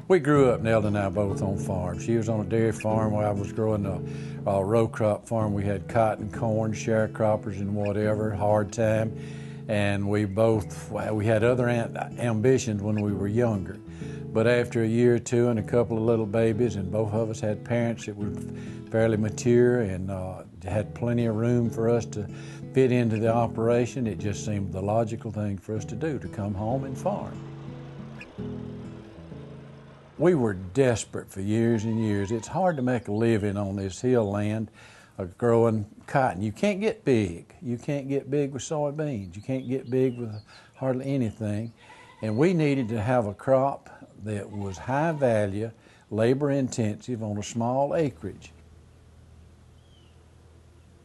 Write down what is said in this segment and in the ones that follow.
We grew up, Nelda and I, both on farms. She was on a dairy farm while I was growing a row crop farm. We had cotton, corn, sharecroppers, and whatever, hard time. And we had other ambitions when we were younger. But after a year or two and a couple of little babies, and both of us had parents that were fairly mature and had plenty of room for us to fit into the operation, it just seemed the logical thing for us to do, to come home and farm. We were desperate for years and years. It's hard to make a living on this hill land growing cotton. You can't get big. You can't get big with soybeans. You can't get big with hardly anything. And we needed to have a crop that was high value, labor intensive on a small acreage.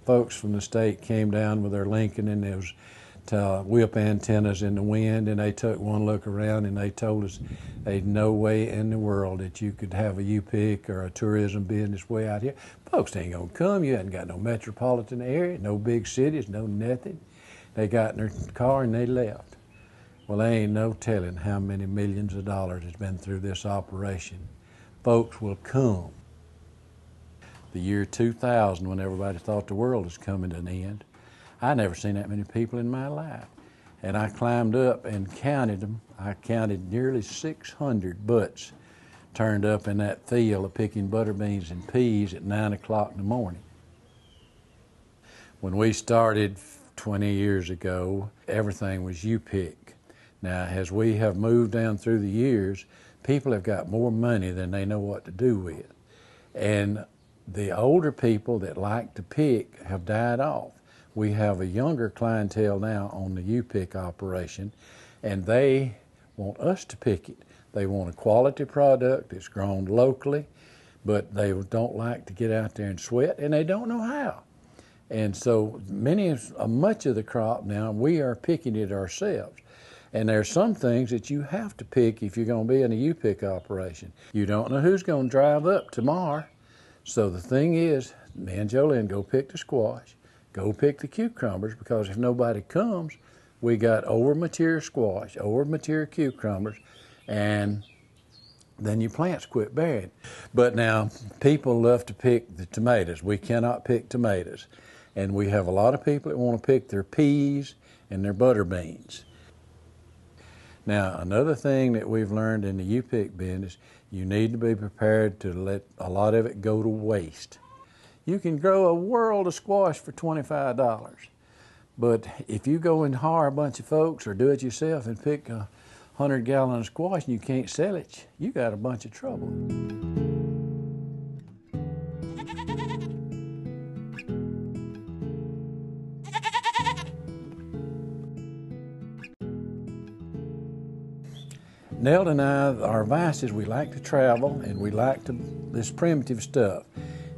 Folks from the state came down with their Lincoln and there was whip antennas in the wind, and they took one look around and they told us there's no way in the world that you could have a U-pick or a tourism business way out here. Folks ain't gonna come. You hadn't got no metropolitan area, no big cities, no nothing. They got in their car and they left. Well, there ain't no telling how many millions of dollars has been through this operation. Folks will come. The year 2000, when everybody thought the world was coming to an end, I never seen that many people in my life. And I climbed up and counted them. I counted nearly 600 butts turned up in that field of picking butter beans and peas at 9 o'clock in the morning. When we started 20 years ago, everything was U-pick. Now, as we have moved down through the years, people have got more money than they know what to do with. And the older people that like to pick have died off. We have a younger clientele now on the U-pick operation, and they want us to pick it. They want a quality product that's grown locally, but they don't like to get out there and sweat, and they don't know how. And so much of the crop now, we are picking it ourselves. And there's some things that you have to pick if you're going to be in a U-pick operation. You don't know who's going to drive up tomorrow. So the thing is, me and Jolene go pick the squash, go pick the cucumbers, because if nobody comes, we got over-mature squash, over-mature cucumbers, and then your plants quit bearing. But now, people love to pick the tomatoes. We cannot pick tomatoes. And we have a lot of people that want to pick their peas and their butter beans. Now, another thing that we've learned in the U-pick business, you need to be prepared to let a lot of it go to waste. You can grow a world of squash for $25, but if you go and hire a bunch of folks or do it yourself and pick 100 gallons of squash and you can't sell it, you got a bunch of trouble. Nelda and I, our vice is we like to travel and we like this primitive stuff.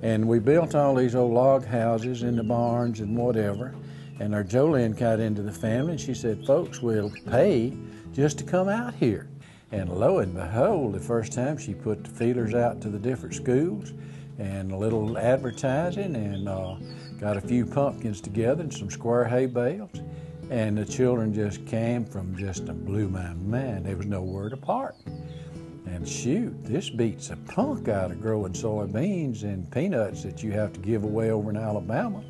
And we built all these old log houses in the barns and whatever. And our Jolene got into the family and she said, folks will pay just to come out here. And lo and behold, the first time she put the feelers out to the different schools and a little advertising and got a few pumpkins together and some square hay bales. And the children just came from just blew my mind. There was no word apart. And shoot, this beats a punk out of growing soybeans and peanuts that you have to give away over in Alabama.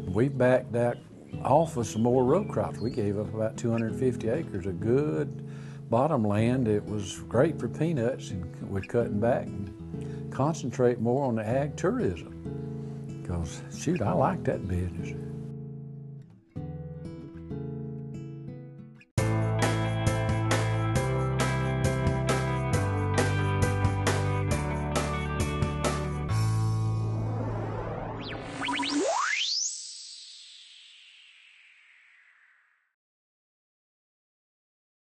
We backed out off of some more row crops. We gave up about 250 acres of good bottom land. It was great for peanuts, and we're cutting back and concentrate more on the ag tourism. Because shoot, I like that business.